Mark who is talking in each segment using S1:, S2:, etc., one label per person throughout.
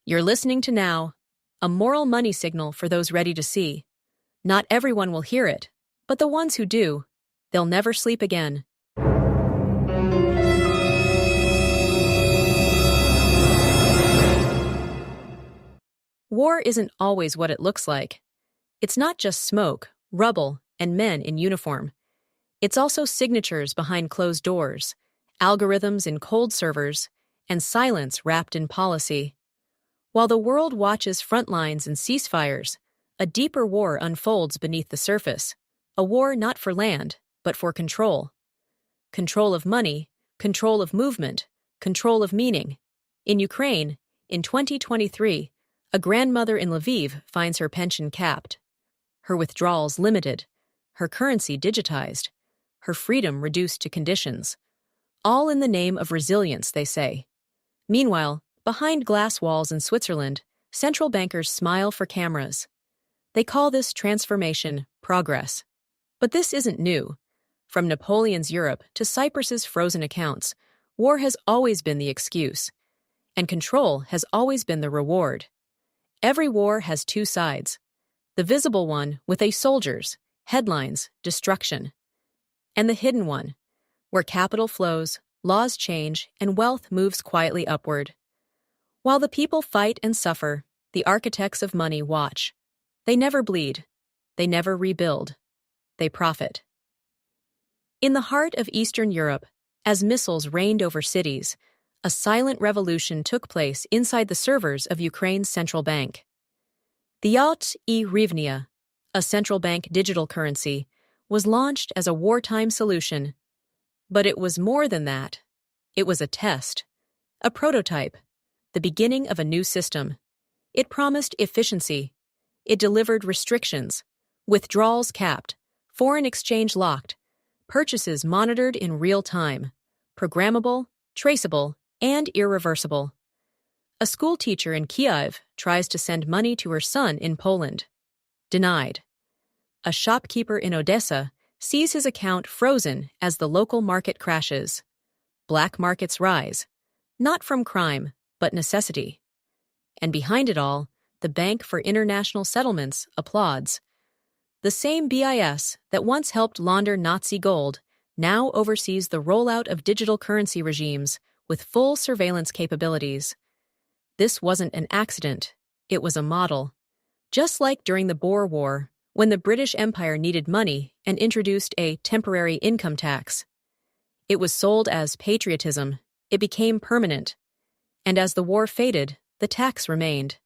S1: You're listening to Now, a moral money signal for those ready to see. Not everyone will hear it, but the ones who do, they'll never sleep again. War isn't always what it looks like. It's not just smoke, rubble, and men in uniform. It's also signatures behind closed doors, algorithms in cold servers, and silence wrapped in policy. While the world watches front lines and ceasefires, a deeper war unfolds beneath the surface, a war not for land, but for control. Control of money, control of movement, control of meaning. In Ukraine, in 2023, a grandmother in Lviv finds her pension capped, her withdrawals limited, her currency digitized, her freedom reduced to conditions. All in the name of resilience, they say. Meanwhile, behind glass walls in Switzerland, central bankers smile for cameras. They call this transformation progress. But this isn't new. From Napoleon's Europe to Cyprus's frozen accounts, war has always been the excuse, and control has always been the reward. Every war has two sides. The visible one with soldiers, headlines, destruction. And the hidden one, where capital flows, laws change, and wealth moves quietly upward. While the people fight and suffer, the architects of money watch. They never bleed. They never rebuild. They profit. In the heart of Eastern Europe, as missiles rained over cities, a silent revolution took place inside the servers of Ukraine's central bank. The hryvnia, a central bank digital currency, was launched as a wartime solution. But it was more than that. It was a test, a prototype, the beginning of a new system. It promised efficiency. It delivered restrictions, withdrawals capped, foreign exchange locked, purchases monitored in real time, programmable, traceable, and irreversible. A school teacher in Kyiv tries to send money to her son in Poland. Denied. A shopkeeper in Odessa sees his account frozen as the local market crashes. Black markets rise, not from crime, but necessity. And behind it all, the Bank for International Settlements applauds. The same BIS that once helped launder Nazi gold now oversees the rollout of digital currency regimes with full surveillance capabilities. This wasn't an accident, it was a model. Just like during the Boer War, when the British Empire needed money and introduced a temporary income tax. It was sold as patriotism, it became permanent. And as the war faded, the tax remained.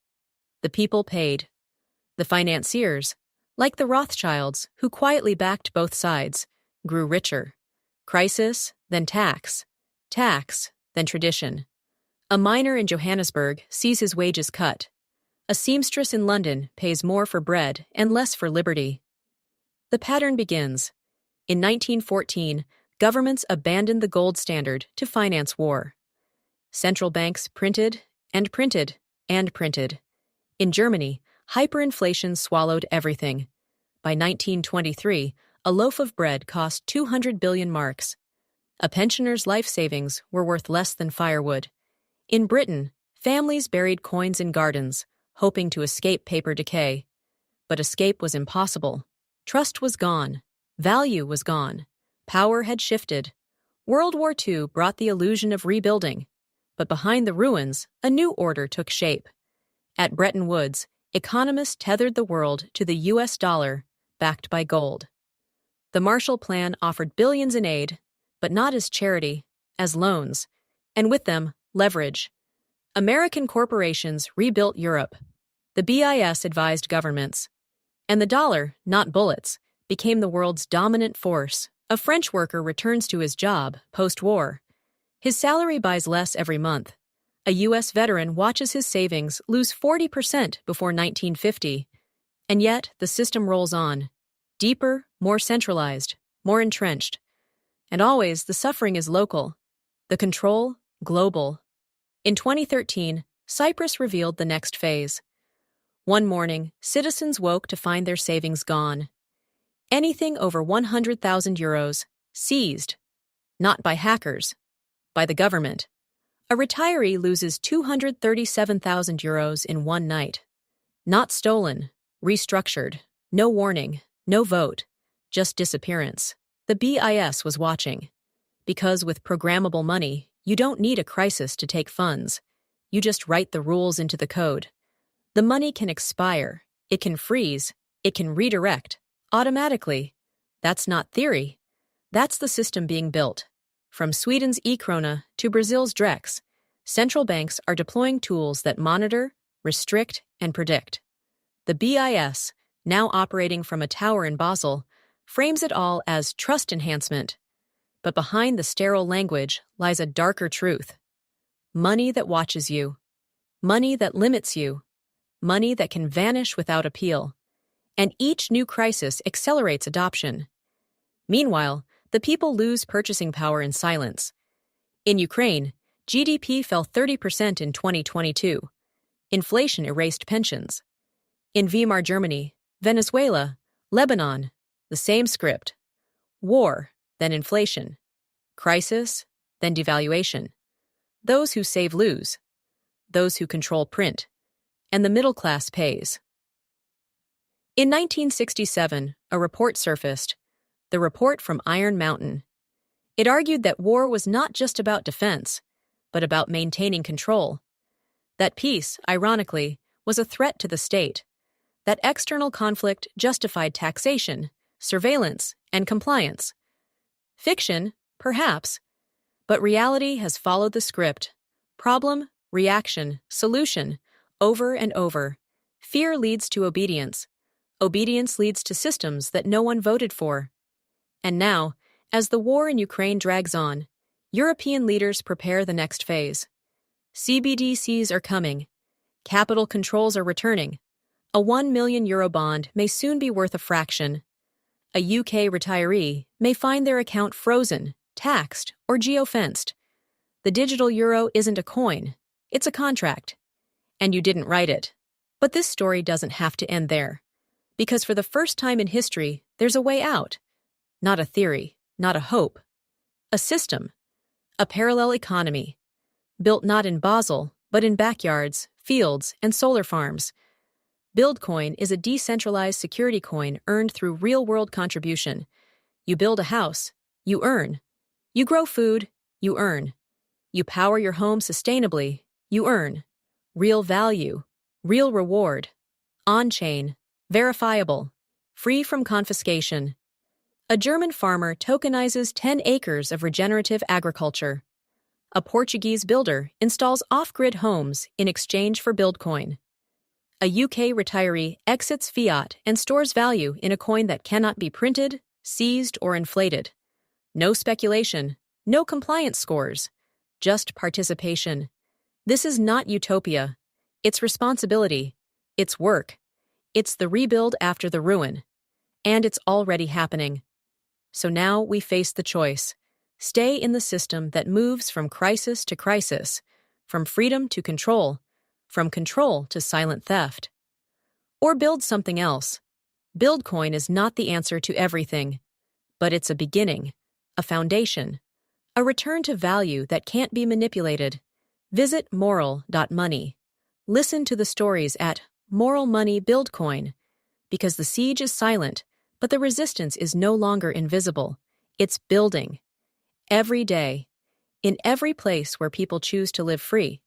S1: The people paid. The financiers, like the Rothschilds, who quietly backed both sides, grew richer. Crisis, then tax. Tax, then tradition. A miner in Johannesburg sees his wages cut. A seamstress in London pays more for bread and less for liberty. The pattern begins. In 1914, governments abandoned the gold standard to finance war. Central banks printed and printed and printed. In Germany, hyperinflation swallowed everything. By 1923, a loaf of bread cost 200 billion marks. A pensioner's life savings were worth less than firewood. In Britain, families buried coins in gardens, hoping to escape paper decay. But escape was impossible. Trust was gone. Value was gone. Power had shifted. World War II brought the illusion of rebuilding. But behind the ruins, a new order took shape. At Bretton Woods, economists tethered the world to the US dollar, backed by gold. The Marshall Plan offered billions in aid, but not as charity, as loans, and with them, leverage. American corporations rebuilt Europe. The BIS advised governments. And the dollar, not bullets, became the world's dominant force. A French worker returns to his job post-war. His salary buys less every month. A U.S. veteran watches his savings lose 40% before 1950. And yet, the system rolls on. Deeper, more centralized, more entrenched. And always, the suffering is local. The control, global. In 2013, Cyprus revealed the next phase. One morning, citizens woke to find their savings gone. Anything over 100,000 euros, seized. Not by hackers, by the government. A retiree loses 237,000 euros in one night. Not stolen, restructured, no warning, no vote, just disappearance. The BIS was watching. Because with programmable money, you don't need a crisis to take funds. You just write the rules into the code. The money can expire, it can freeze, it can redirect, automatically. That's not theory. That's the system being built. From Sweden's e-krona to Brazil's drex, central banks are deploying tools that monitor, restrict, and predict. The BIS, now operating from a tower in Basel, frames it all as trust enhancement. But behind the sterile language lies a darker truth. Money that watches you. Money that limits you. Money that can vanish without appeal. And each new crisis accelerates adoption. Meanwhile, the people lose purchasing power in silence. In Ukraine, GDP fell 30% in 2022. Inflation erased pensions. In Weimar Germany, Venezuela, Lebanon, the same script. War, then inflation. Crisis, then devaluation. Those who save lose. Those who control print. And the middle class pays. In 1967, a report surfaced, the report from Iron Mountain. It argued that war was not just about defense, but about maintaining control. That peace, ironically, was a threat to the state. That external conflict justified taxation, surveillance, and compliance. Fiction, perhaps, but reality has followed the script. Problem, reaction, solution, over and over. Fear leads to obedience. Obedience leads to systems that no one voted for. And now, as the war in Ukraine drags on, European leaders prepare the next phase. CBDCs are coming. Capital controls are returning. A €1 million bond may soon be worth a fraction. A UK retiree may find their account frozen, taxed, or geofenced. The digital euro isn't a coin, it's a contract. And you didn't write it. But this story doesn't have to end there. Because for the first time in history, there's a way out. Not a theory, not a hope. A system. A parallel economy. Built not in Basel, but in backyards, fields, and solar farms. BuildCoin is a decentralized security coin earned through real-world contribution. You build a house, you earn. You grow food, you earn. You power your home sustainably, you earn. Real value, real reward. On-chain, verifiable, free from confiscation. A German farmer tokenizes 10 acres of regenerative agriculture. A Portuguese builder installs off-grid homes in exchange for BuildCoin. A UK retiree exits fiat and stores value in a coin that cannot be printed, seized, or inflated. No speculation, no compliance scores, just participation. This is not utopia. It's responsibility. It's work. It's the rebuild after the ruin. And it's already happening. So now we face the choice. Stay in the system that moves from crisis to crisis, from freedom to control, from control to silent theft. Or build something else. BuildCoin is not the answer to everything, but it's a beginning, a foundation, a return to value that can't be manipulated. Visit moral.money. Listen to the stories at Moral Money BuildCoin, because the siege is silent, but the resistance is no longer invisible. It's building. Every day, in every place where people choose to live free.